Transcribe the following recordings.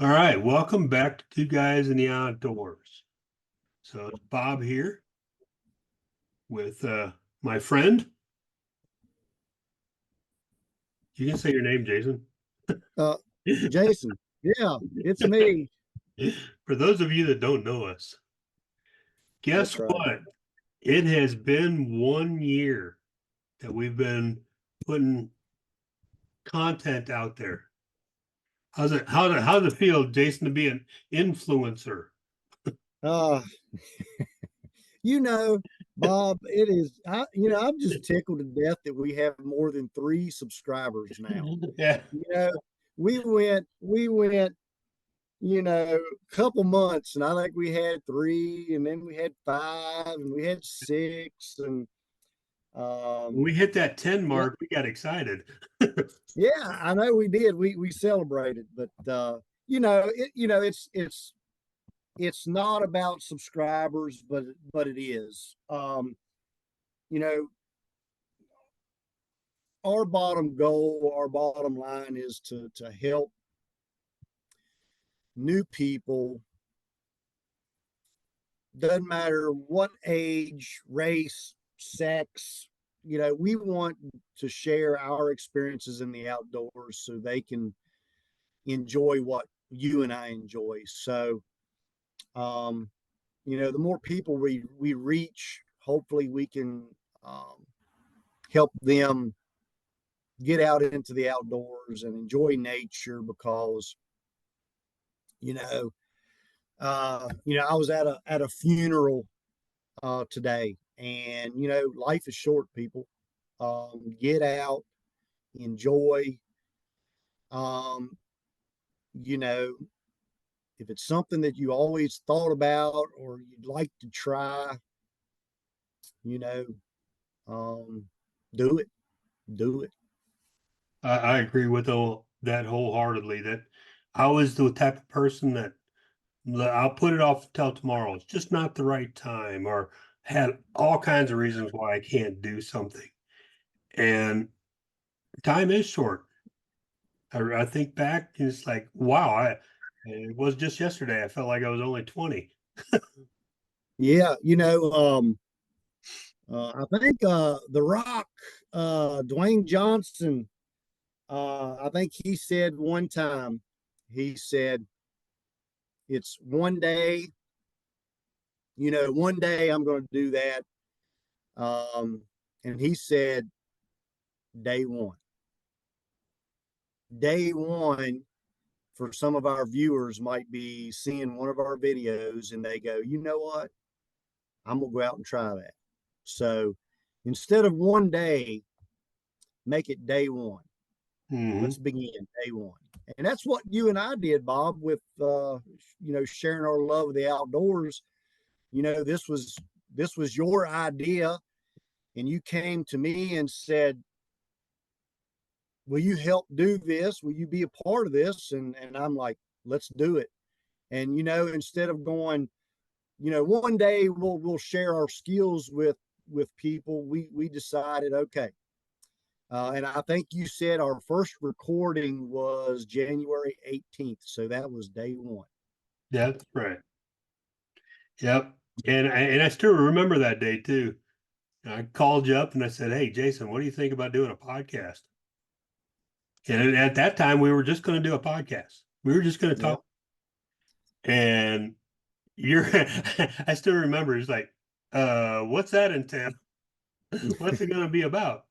All right, welcome back to Two Guys in the Outdoors. So it's Bob here with my friend. You can say your name, Jason. Uh, Jason, yeah, it's me. For those of you that don't know us, guess That's right. what? It has been 1 year that we've been putting content out there. How's it feel, Jason, to be an influencer? Uh, you know, Bob, it is, I'm just tickled to death that we have more than 3 subscribers now. Yeah. You know, we went, couple months and I think we had 3 and then we had 5 and we had 6 and, When um, we hit that 10 yeah, mark, we got excited. yeah, I know we did. We celebrated, but, it's not about subscribers, but it is. You know, our bottom goal, our bottom line is to help new people. Doesn't matter what age, race, sex. We want to share our experiences in the outdoors so they can enjoy what you and I enjoy. So, um, the more people we reach, hopefully we can um, help them get out into the outdoors and enjoy nature because you know I was at a funeral today, and life is short, people. Get out, enjoy. um you know if it's something that you always thought about or you'd like to try, you know um do it, do it. I agree with that wholeheartedly. That I was the type of person that I'll put it off till tomorrow. It's just not the right time, or had all kinds of reasons why I can't do something. And time is short. I think back, and it's like, wow, it was just yesterday. I felt like I was only 20. Yeah, I think The Rock, Dwayne Johnson, I think he said one time, he said, it's one day I'm going to do that. Um, and he said, day one. Day one, for some of our viewers, might be seeing one of our videos and they go, you know what? I'm going to go out and try that. So instead of one day, make it day one. Hmm. Let's begin day one. And that's what you and I did, Bob, with sharing our love of the outdoors. This was your idea, and you came to me and said, will you help do this? Will you be a part of this? And I'm like, let's do it. And instead of going, one day we'll share our skills with people, we decided, okay. And I think you said our first recording was January 18th. So that was day one. That's right. Yep. And I still remember that day too. I called you up and I said, "Hey, Jason, what do you think about doing a podcast?" And at that time, we were just going to do a podcast. We were just going to Yeah. talk. And you're, I still remember. It's like, what's that entail? What's it going to be about?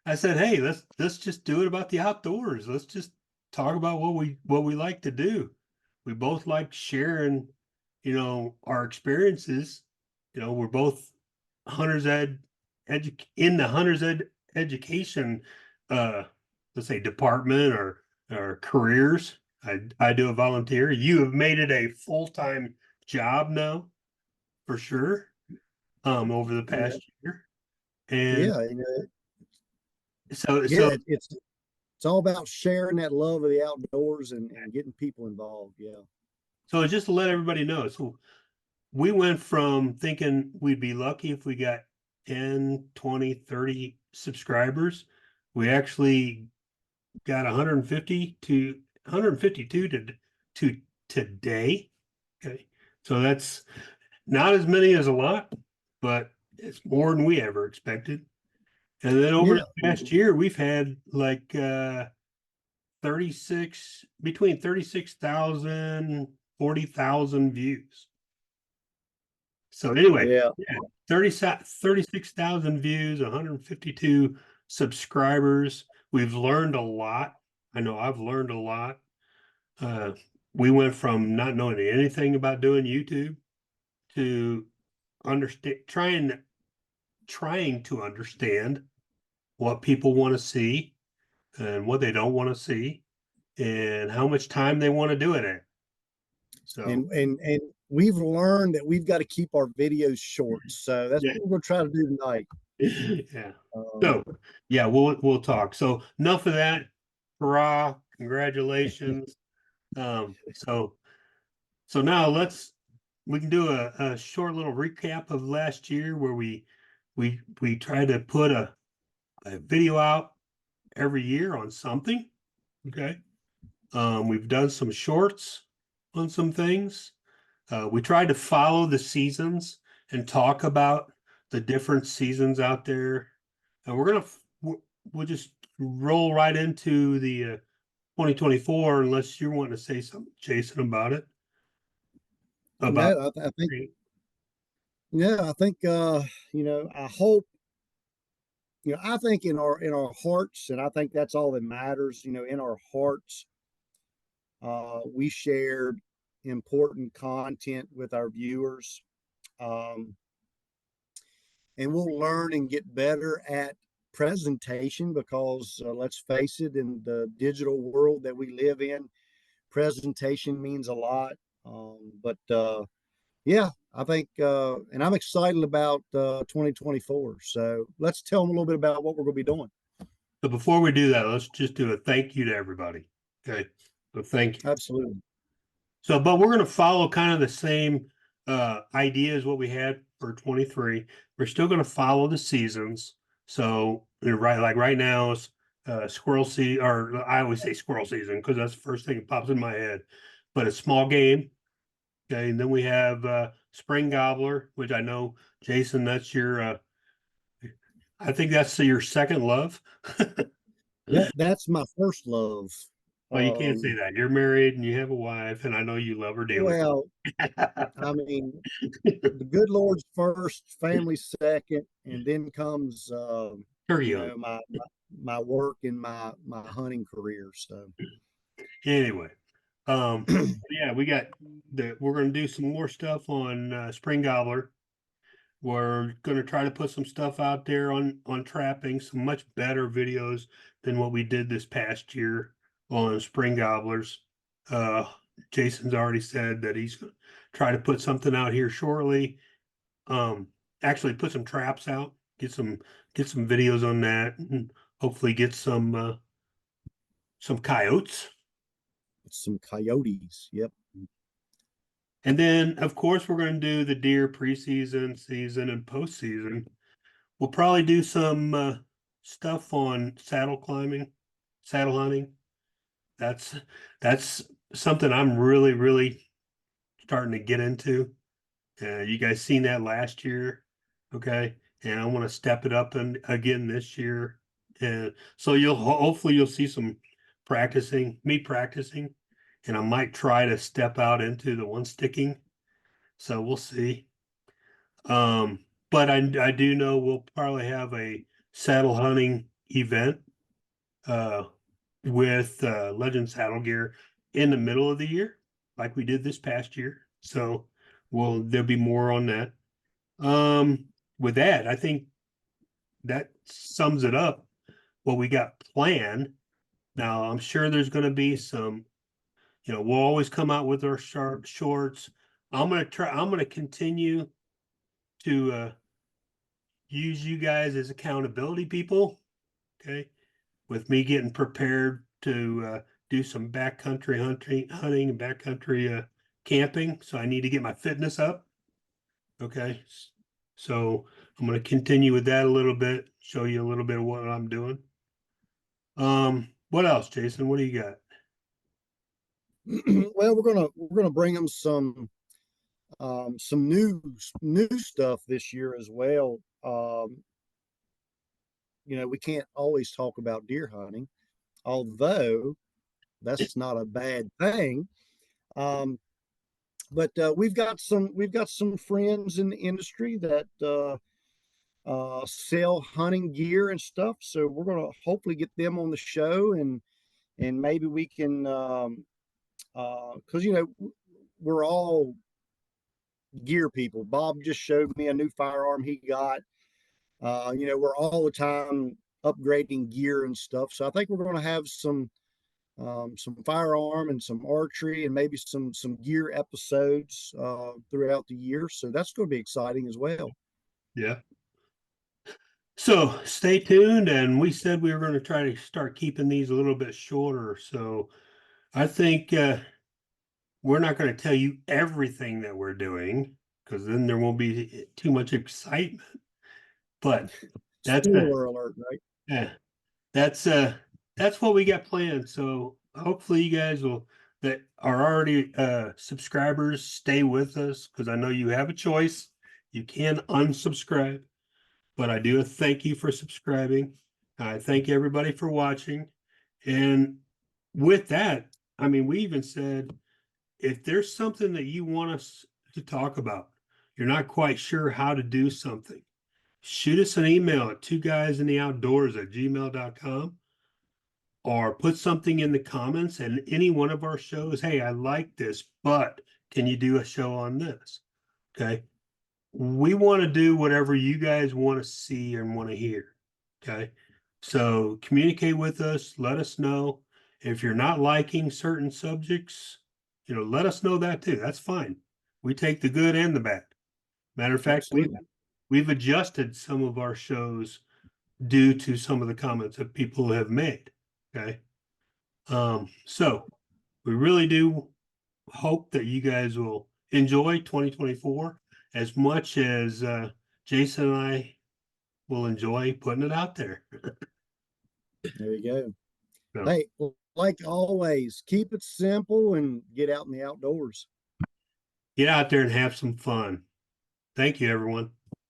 I said, "Hey, let's just do it about the outdoors. Let's just talk about what we like to do. We both like sharing, our experiences. We're both hunters ed, in the hunters ed education, uh, let's say department or careers. I do a volunteer. You have made it a full-time job now, for sure. Over the Yeah. past year, and Yeah. so Yeah. It's all about sharing that love of the outdoors and getting people involved. Yeah. so just to let everybody know, so we went from thinking we'd be lucky if we got 10, 20, 30 subscribers. We actually got 150 to 152 to today. Okay. So that's not as many as a lot, but it's more than we ever expected. And then over Yeah. the past year, we've had like 36, between 36,000, 40,000 views. So anyway, Yeah. 36,000 views, 152 subscribers. We've learned a lot. I know I've learned a lot. Uh, we went from not knowing anything about doing YouTube to understand, trying to understand what people want to see and what they don't want to see and how much time they want to do it in. So And we've learned that we've got to keep our videos short. So that's yeah, what we're going to try to do tonight. yeah. Um, So yeah, we'll talk. So enough of that. Hurrah! Congratulations. So now we can do a short little recap of last year where we tried to put a video out every year on something. Okay. We've done some shorts on some things. We tried to follow the seasons and talk about the different seasons out there. And we'll just roll right into the 2024 unless you're wanting to say something, Jason, about it. About no, I think, yeah, I think, I hope, I think in our hearts, and I think that's all that matters, in our hearts, we shared important content with our viewers. Um, and we'll learn and get better at presentation because let's face it, in the digital world that we live in, presentation means a lot. But yeah, I think, and I'm excited about 2024. So let's tell them a little bit about what we're going to be doing. So before we do that, let's just do a thank you to everybody. Okay. So thank you. Absolutely. So, but we're going to follow kind of the same idea as what we had for 23. We're still going to follow the seasons. So, right, like right now is squirrel season, or I always say squirrel season because that's the first thing that pops in my head. But a small game. Okay, and then we have spring gobbler, which I know, Jason, that's your. I think that's your second love. That's my first love. Well, you can't say Um, that. You're married and you have a wife, and I know you love her dearly. well, I mean, the good Lord's first, family second, and then comes, Turkey hunt. my work and my hunting career. So Anyway, yeah, we're going to do some more stuff on spring gobbler. We're going to try to put some stuff out there on trapping, some much better videos than what we did this past year on spring gobblers. Uh, Jason's already said that he's going to try to put something out here shortly. Actually put some traps out, get some videos on that, and hopefully get some coyotes. some coyotes. Yep. And then, of course, we're going to do the deer preseason, season, and postseason. We'll probably do some stuff on saddle climbing, saddle hunting. That's that's something I'm really, really starting to get into. You guys seen that last year, okay? And I want to step it up and again this year. And so hopefully you'll see some me practicing, and I might try to step out into the one sticking. So we'll see. But I do know we'll probably have a saddle hunting event uh with Legend Saddle Gear in the middle of the year, like we did this past year. So there'll be more on that. With that, I think that sums it up what we got planned. Now I'm sure there's gonna be some, we'll always come out with our sharp shorts. I'm gonna continue to use you guys as accountability people, okay? With me getting prepared to do some backcountry hunting and backcountry camping. So I need to get my fitness up. Okay. So I'm going to continue with that a little bit, show you a little bit of what I'm doing. What else, Jason? What do you got? Well, we're gonna bring them some new stuff this year as well. We can't always talk about deer hunting, although that's not a bad thing. Um, but we've got some friends in the industry that sell hunting gear and stuff. So we're gonna hopefully get them on the show, and maybe we can because we're all gear people. Bob just showed me a new firearm he got. We're all the time upgrading gear and stuff. So I think we're going to have some firearm and some archery and maybe some gear episodes throughout the year. So that's going to be exciting as well. Yeah. So stay tuned. And we said we were going to try to start keeping these a little bit shorter. So I think we're not going to tell you everything that we're doing because then there won't be too much excitement. But that's Spoiler alert, right? yeah, that's what we got planned. So hopefully you guys that are already subscribers stay with us because I know you have a choice. You can unsubscribe, but I do thank you for subscribing. I thank everybody for watching. And with that, I mean, we even said if there's something that you want us to talk about, you're not quite sure how to do something, shoot us an email at twoguysintheoutdoors@gmail.com or put something in the comments and any one of our shows. Hey, I like this, but can you do a show on this? Okay. We want to do whatever you guys want to see and want to hear. Okay. So communicate with us, let us know if you're not liking certain subjects, let us know that too. That's fine. We take the good and the bad. Matter of fact, Absolutely. we've adjusted some of our shows due to some of the comments that people have made. Okay. So we really do hope that you guys will enjoy 2024 as much as Jason and I will enjoy putting it out there. There you go. So Hey, well, like always, keep it simple and get out in the outdoors. get out there and have some fun. Thank you, everyone.